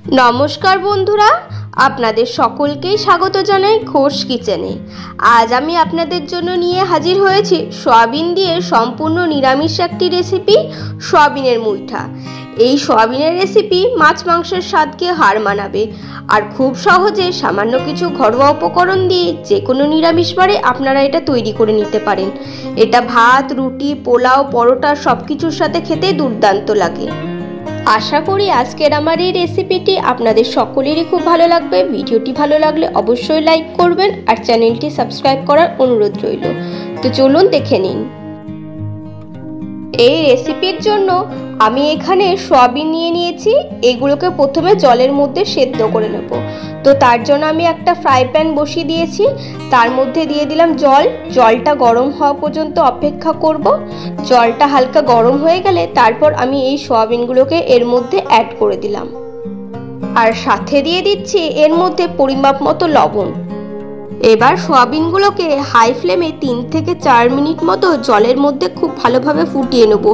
নমস্কার বন্ধুরা, আপনাদের সকলকেই স্বাগত জানাই ঘোষ কিচেনে। আজ আমি আপনাদের জন্য নিয়ে হাজির হয়েছি সয়াবিন দিয়ে সম্পূর্ণ নিরামিষ একটি রেসিপি, সয়াবিনের মুইঠা। এই সয়াবিনের রেসিপি মাছ মাংসের স্বাদকে হার মানাবে আর খুব সহজে সামান্য কিছু ঘরোয়া উপকরণ দিয়ে যে কোনো নিরামিষ বারে আপনারা এটা তৈরি করে নিতে পারেন। এটা ভাত, রুটি, পোলাও, পরোটা সব কিছুর সাথে খেতে দুর্দান্ত লাগে। আশা করি আজকের আমার এই রেসিপিটি আপনাদের সকলেরই খুব ভালো লাগবে। ভিডিওটি ভালো লাগলে অবশ্যই লাইক করবেন আর চ্যানেলটি সাবস্ক্রাইব করার অনুরোধ রইল। তো চলুন দেখে নিন। এই রেসিপির জন্য আমি এখানে সয়াবিন নিয়ে নিয়েছি। এগুলোকে প্রথমে জলের মধ্যে সেদ্ধ করে নেব। তো তার জন্য আমি একটা ফ্রাই প্যান বসিয়ে দিয়েছি, তার মধ্যে দিয়ে দিলাম জল। জলটা গরম হওয়া পর্যন্ত অপেক্ষা করব। জলটা হালকা গরম হয়ে গেলে তারপর আমি এই সয়াবিনগুলোকে এর মধ্যে অ্যাড করে দিলাম আর সাথে দিয়ে দিচ্ছি এর মধ্যে পরিমাপ মতো লবণ। এবার সয়াবিনগুলোকে হাই ফ্লেমে 3 থেকে 4 মিনিট মতো জলের মধ্যে খুব ভালোভাবে ফুটিয়ে নেব।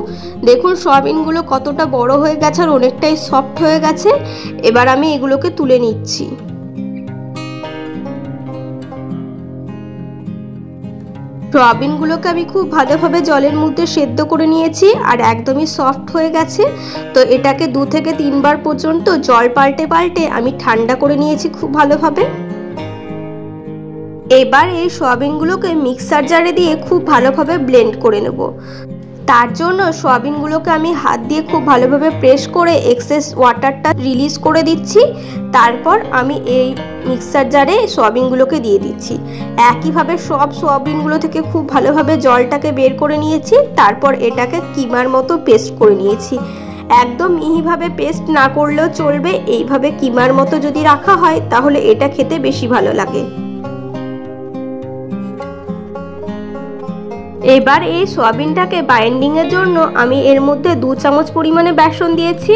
দেখুন সয়াবিনগুলো কতটা বড় হয়ে গেছে আর অনেকটাই সফট হয়ে গেছে। এবার আমি এগুলোকে তুলে নিচ্ছি। সয়াবিনগুলোকে আমি খুব ভালোভাবে জলের মধ্যে সেদ্ধ করে নিয়েছি আর একদমই সফট হয়ে গেছে। তো এটাকে 2 থেকে 3 বার পর্যন্ত জল পাল্টে পাল্টে আমি ঠান্ডা করে নিয়েছি খুব ভালোভাবে। এবার এই সয়াবিনগুলোকে মিক্সার জারে দিয়ে খুব ভালোভাবে ব্লেন্ড করে নেব। তার জন্য সয়াবিনগুলোকে আমি হাত দিয়ে খুব ভালোভাবে প্রেস করে এক্সেস ওয়াটারটা রিলিজ করে দিচ্ছি। তারপর আমি এই মিক্সার জারে সয়াবিনগুলোকে দিয়ে দিচ্ছি। একইভাবে সব সয়াবিনগুলো থেকে খুব ভালোভাবে জলটাকে বের করে নিয়েছি। তারপর এটাকে কিমার মতো পেস্ট করে নিয়েছি। একদম মিহিভাবে পেস্ট না করলেও চলবে, এইভাবে কিমার মতো যদি রাখা হয় তাহলে এটা খেতে বেশি ভালো লাগে। এবার এই সয়াবিনটাকে বাইন্ডিং এর জন্য আমি এর মধ্যে 2 চামচ পরিমাণে বেসন দিয়েছি।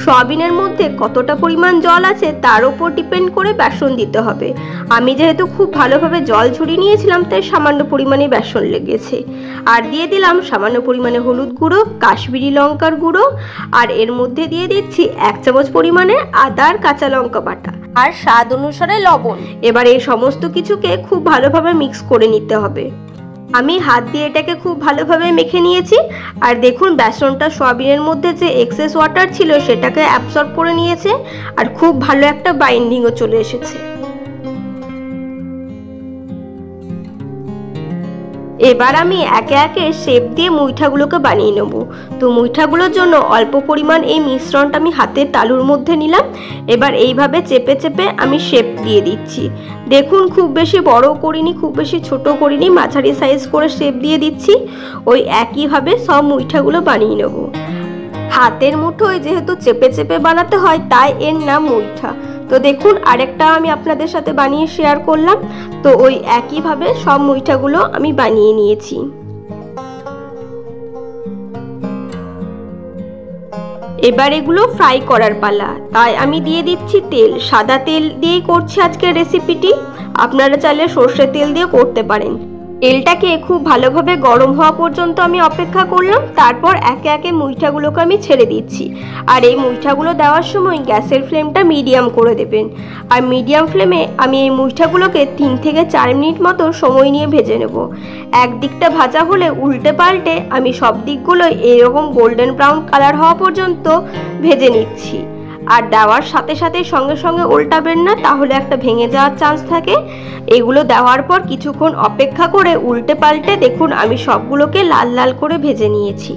সয়াবিনের মধ্যে কতটা পরিমাণ জল আছে তার উপর ডিপেন্ড করে বেসন দিতে হবে। আমি যেহেতু খুব ভালোভাবে জল ঝরিয়ে নিয়েছিলাম তাই সামান্য পরিমাণে বেসন লেগেছে। আর দিয়ে দিলাম সামান্য পরিমাণে হলুদ গুঁড়ো, কাশ্মীরি লঙ্কার গুঁড়ো আর এর মধ্যে দিয়ে দিচ্ছি 1 চামচ পরিমাণে আদা আর কাঁচা লঙ্কা বাটা আর স্বাদ অনুসারে লবণ। এবার এই সমস্ত কিছুকে খুব ভালোভাবে মিক্স করে নিতে হবে। আমি হাত দিয়ে এটাকে খুব ভালোভাবে মেখে নিয়েছি আর দেখুন বেসনটা সয়াবিনের মধ্যে যে এক্সেস ওয়াটার ছিল সেটাকে অ্যাবসর্ব করে নিয়েছে আর খুব ভালো একটা বাইন্ডিংও চলে এসেছে। এবার আমি একে একে শেপ দিয়ে মুইঠাগুলোকে বানিয়ে নেব। তো মুইঠাগুলোর জন্য অল্প পরিমাণ এই মিশ্রণটা আমি হাতের তালুর মধ্যে নিলাম। এবার এইভাবে চেপে চেপে আমি শেপ দিয়ে দিচ্ছি। দেখুন খুব বেশি বড় করিনি, খুব বেশি ছোট করিনি, মাঝারি সাইজ করে শেপ দিয়ে দিচ্ছি। ওই একইভাবে সব মুইঠাগুলো বানিয়ে নেব। হাতের মুঠোয় যেহেতু চেপে চেপে বানাতে হয় তাই এর নাম মুইঠা। তো দেখুন আরেকটা আমি আপনাদের সাথে বানিয়ে শেয়ার করলাম। তো ওই একইভাবে সব মুইঠাগুলো আমি বানিয়ে নিয়েছি। এবার এগুলো ফ্রাই করার পালা, তাই আমি দিয়ে দিচ্ছি তেল। সাদা তেল দিয়েই করছি আজকের রেসিপিটি, আপনারা চাইলে সর্ষের তেল দিয়ে করতে পারেন। তেলটাকে খুব ভালোভাবে গরম হওয়া পর্যন্ত আমি অপেক্ষা করলাম। তারপর একে একে মুইঠাগুলোকে আমি ছেড়ে দিচ্ছি। আর এই মুইঠাগুলো দেওয়ার সময় গ্যাসের ফ্লেমটা মিডিয়াম করে দেবেন। আর মিডিয়াম ফ্লেমে আমি এই মুইঠাগুলোকে 3 থেকে 4 মিনিট মতো সময় নিয়ে ভেজে নেব। একদিকটা ভাজা হলে উল্টে পাল্টে আমি সব দিকগুলো এরকম গোল্ডেন ব্রাউন কালার হওয়া পর্যন্ত ভেজে নিচ্ছি। আর দেওয়ার সাথে সাথে সঙ্গে সঙ্গে উল্টাবেন না, তাহলে একটা ভেঙে যাওয়ার চান্স থাকে। এগুলো দেওয়ার পর কিছুক্ষণ অপেক্ষা করে উল্টে পাল্টে দেখুন আমি সবগুলোকে লাল লাল করে ভেজে নিয়েছি।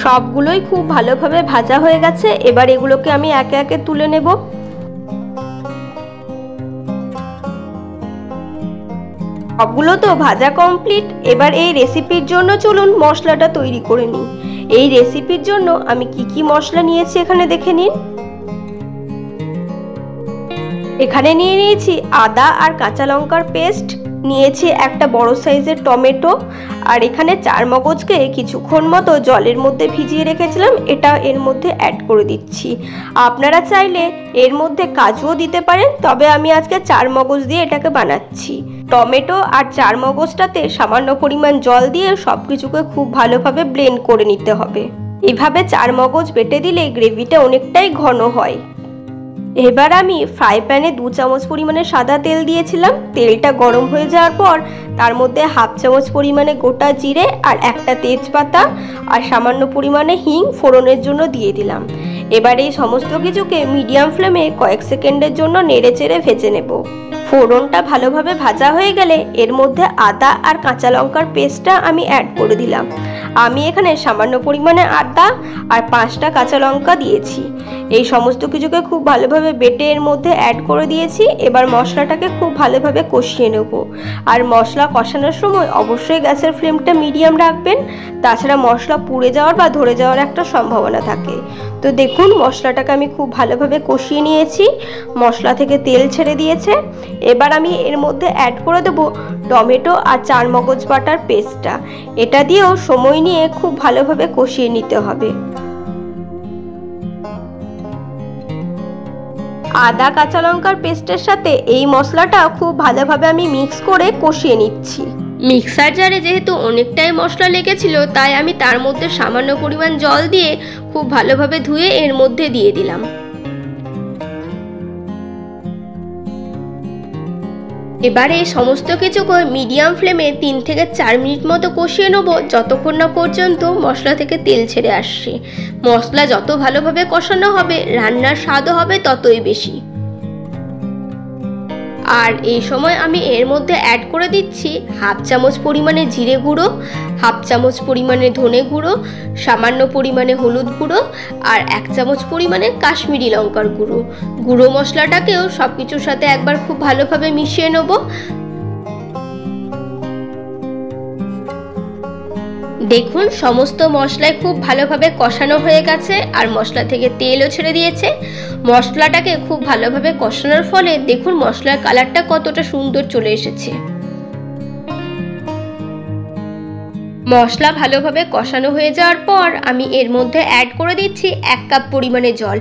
সবগুলোই খুব ভালোভাবে ভাজা হয়ে গেছে। এবার এগুলোকে আমি একে একে তুলে নেব। সবগুলো তো ভাজা কমপ্লিট। এবার এই রেসিপির জন্য চলুন মশলাটা তৈরি করে নিই। এই রেসিপির জন্য আমি কি মশলা নিয়েছি এখানে দেখে নিন। এখানে নিয়ে নিয়েছি আদা আর কাঁচা লঙ্কার পেস্ট, নিয়েছি একটা বড় সাইজের টমেটো আর এখানে চারমগজকে কিছুক্ষণ মতো জলের মধ্যে ভিজিয়ে রেখেছিলাম, এটা এর মধ্যে অ্যাড করে দিচ্ছি। আপনারা চাইলে এর মধ্যে কাজুও দিতে পারেন, তবে আমি আজকে চারমগজ দিয়ে এটাকে বানাচ্ছি। টমেটো আর চারমগজটাতে সামান্য পরিমাণ জল দিয়ে সবকিছুকে খুব ভালোভাবে ব্লেন্ড করে নিতে হবে। এভাবে 4 মগজ বেটে দিলে গ্রেভিটা অনেকটাই ঘন হয়। এবার আমি ফ্রাই প্যানে 2 চামচ পরিমাণে সাদা তেল দিয়েছিলাম। তেলটা গরম হয়ে যাওয়ার পর তার মধ্যে 1/2 চামচ পরিমাণে গোটা জিরে আর একটা তেজপাতা আর সামান্য পরিমাণে হিং ফোড়নের জন্য দিয়ে দিলাম। এবার এই সমস্ত কিছুকে মিডিয়াম ফ্লেমে কয়েক সেকেন্ডের জন্য নেড়েচেড়ে ভেজে নেব। ফোড়নটা ভালোভাবে ভাজা হয়ে গেলে এর মধ্যে আদা আর কাঁচা লঙ্কার পেস্টটা আমি অ্যাড করে দিলাম। আমি এখানে সামান্য পরিমাণে আদা আর 5টা কাঁচা লঙ্কা দিয়েছি। এই সমস্ত কিছুকে খুব ভালোভাবে বেটে এর মধ্যে অ্যাড করে দিয়েছি। এবার মশলাটাকে খুব ভালোভাবে কষিয়ে নেব। আর মশলা কষানোর সময় অবশ্যই গ্যাসের ফ্লেমটা মিডিয়াম রাখবেন, তাছাড়া মশলা পুড়ে যাওয়ার বা ধরে যাওয়ার একটা সম্ভাবনা থাকে। তো দেখুন মশলাটাকে আমি খুব ভালোভাবে কষিয়ে নিয়েছি, মশলা থেকে তেল ছেড়ে দিয়েছে। এবার আমি এর মধ্যে অ্যাড করে দেব টমেটো আর 4 মগজ বাটার পেস্টটা। এটা দিয়েও সময় নিয়ে খুব ভালোভাবে কষিয়ে নিতে হবে। আদা কাঁচা লঙ্কার পেস্টের সাথে এই মশলাটা খুব ভালোভাবে আমি মিক্স করে কষিয়ে নিচ্ছি। মিক্সার জারে যেহেতু অনেকটাই মশলা লেগেছিল, তাই আমি তার মধ্যে সামান্য পরিমাণ জল দিয়ে খুব ভালোভাবে ধুয়ে এর মধ্যে দিয়ে দিলাম। এবারে সমস্ত কিছুকে মিডিয়াম ফ্লেমে 3 থেকে 4 মিনিট মতো কষিয়ে নেব, যতক্ষণ না পর্যন্ত মশলা থেকে তেল ছেড়ে আসছে। মশলা যত ভালোভাবে কষানো হবে রান্নার স্বাদও হবে ততই বেশি। আর এই সময় আমি এর মধ্যে অ্যাড করে দিচ্ছি 1/2 চামচ পরিমাণে জিরে গুঁড়ো, 1/2 চামচ পরিমাণে ধনে গুঁড়ো, সামান্য পরিমাণে হলুদ গুঁড়ো আর 1 চামচ পরিমাণে কাশ্মীরি লঙ্কার গুঁড়ো। গুঁড়ো মশলাটাকেও সব কিছুর সাথে একবার খুব ভালোভাবে মিশিয়ে নেব। দেখুন সমস্ত মশলাই খুব ভালোভাবে কষানো হয়ে গেছে আর মশলা থেকে তেলও ছেড়ে দিয়েছে। মশলাটাকে খুব ভালোভাবে কষানোর ফলে দেখুন মশলার কালারটা কতটা সুন্দর চলে এসেছে। মশলা ভালোভাবে কষানো হয়ে যাওয়ার পর আমি এর মধ্যে অ্যাড করে দিচ্ছি 1 কাপ পরিমাণে জল।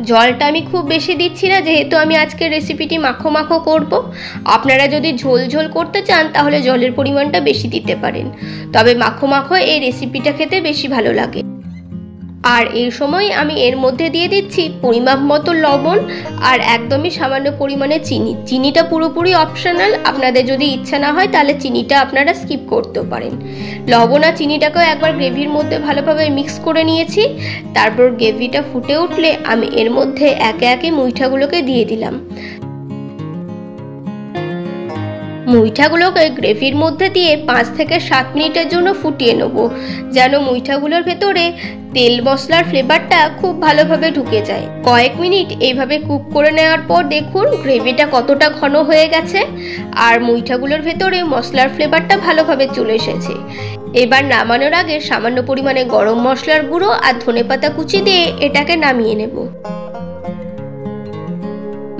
জলটা আমি খুব বেশি দিচ্ছি না, যেহেতু আমি আজকে রেসিপিটি মাখো মাখো করব। আপনারা যদি ঝোল ঝোল করতে চান তাহলে জলের পরিমাণটা বেশি দিতে পারেন, তবে মাখো মাখো এই রেসিপিটা খেতে বেশি ভালো লাগে। আর এই সময় আমি এর মধ্যে দিয়ে দিচ্ছি পরিমাপ মতো লবণ আর একদমই সামান্য পরিমাণে চিনি। চিনিটা পুরোপুরি অপশনাল, আপনাদের যদি ইচ্ছা না হয় তাহলে চিনিটা আপনারা স্কিপ করতেও পারেন। লবণ আর চিনিটাকেও একবার গ্রেভির মধ্যে ভালোভাবে মিক্স করে নিয়েছি। তারপর গ্রেভিটা ফুটে উঠলে আমি এর মধ্যে একে একে মুইঠাগুলোকে দিয়ে দিলাম। মুইঠাগুলোকে গ্রেভির মধ্যে দিয়ে 5 থেকে 7 মিনিটের জন্য ফুটিয়ে নেব, যেন মুইঠাগুলোর ভেতরে তেল মশলার ফ্লেভারটা খুব ভালোভাবে ঢুকে যায়। কয়েক মিনিট এইভাবে কুক করে নেওয়ার পর দেখুন গ্রেভিটা কতটা ঘন হয়ে গেছে আর মুইঠাগুলোর ভেতরে মশলার ফ্লেভারটা ভালোভাবে চলে এসেছে। এবার নামানোর আগে সামান্য পরিমাণে গরম মশলার গুঁড়ো আর ধনেপাতা কুচি দিয়ে এটাকে নামিয়ে নেব।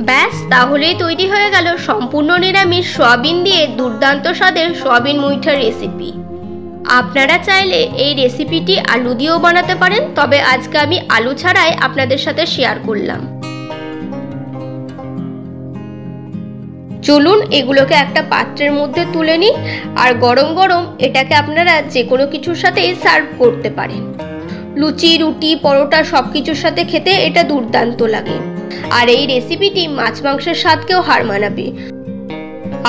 ব্যাস, তাহলেই তৈরি হয়ে গেল সম্পূর্ণ নিরামিষ সয়াবিন দিয়ে দুর্দান্ত স্বাদের সয়াবিন মুইঠার রেসিপি। আপনারা চাইলে এই রেসিপিটি আলু দিয়েও বানাতে পারেন, তবে আজকে আমি আলু ছাড়াই আপনাদের সাথে শেয়ার করলাম। চলুন এগুলোকে একটা পাত্রের মধ্যে তুলে নিই, আর গরম গরম এটাকে আপনারা যে কোনো কিছুর সাথেই সার্ভ করতে পারেন। লুচি, রুটি, পরোটা সব কিছুর সাথে খেতে এটা দুর্দান্ত লাগে। আর এই রেসিপিটি মাছ মাংসের স্বাদকেও হার মানাবে।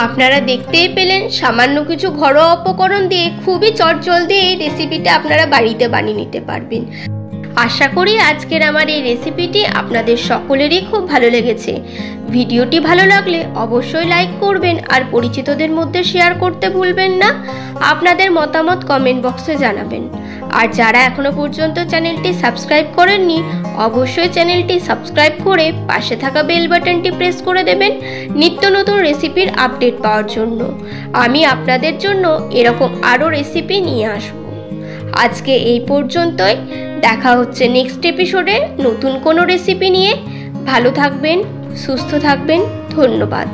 আপনারা দেখতেই পেলেন সামান্য কিছু ঘরোয়া উপকরণ দিয়ে খুবই চটজলদি এই রেসিপিটা আপনারা বাড়িতে বানিয়ে নিতে পারবেন। আশা করি আজকের আমার এই রেসিপিটি আপনাদের সকলেরই খুব ভালো লেগেছে। ভিডিওটি ভালো লাগলে অবশ্যই লাইক করবেন আর পরিচিতদের মধ্যে শেয়ার করতে ভুলবেন না। আপনাদের মতামত কমেন্ট বক্সে জানাবেন। আর যারা এখনো পর্যন্ত চ্যানেলটি সাবস্ক্রাইব করেননি অবশ্যই চ্যানেলটি সাবস্ক্রাইব করে পাশে থাকা বেল বাটনটি প্রেস করে দেবেন নিত্য নতুন রেসিপির আপডেট পাওয়ার জন্য। আমি আপনাদের জন্য এরকম আরও রেসিপি নিয়ে আসব। আজকে এই পর্যন্তই, দেখা হচ্ছে নেক্সট এপিসোডে নতুন কোনো রেসিপি নিয়ে। ভালো থাকবেন, সুস্থ থাকবেন, ধন্যবাদ।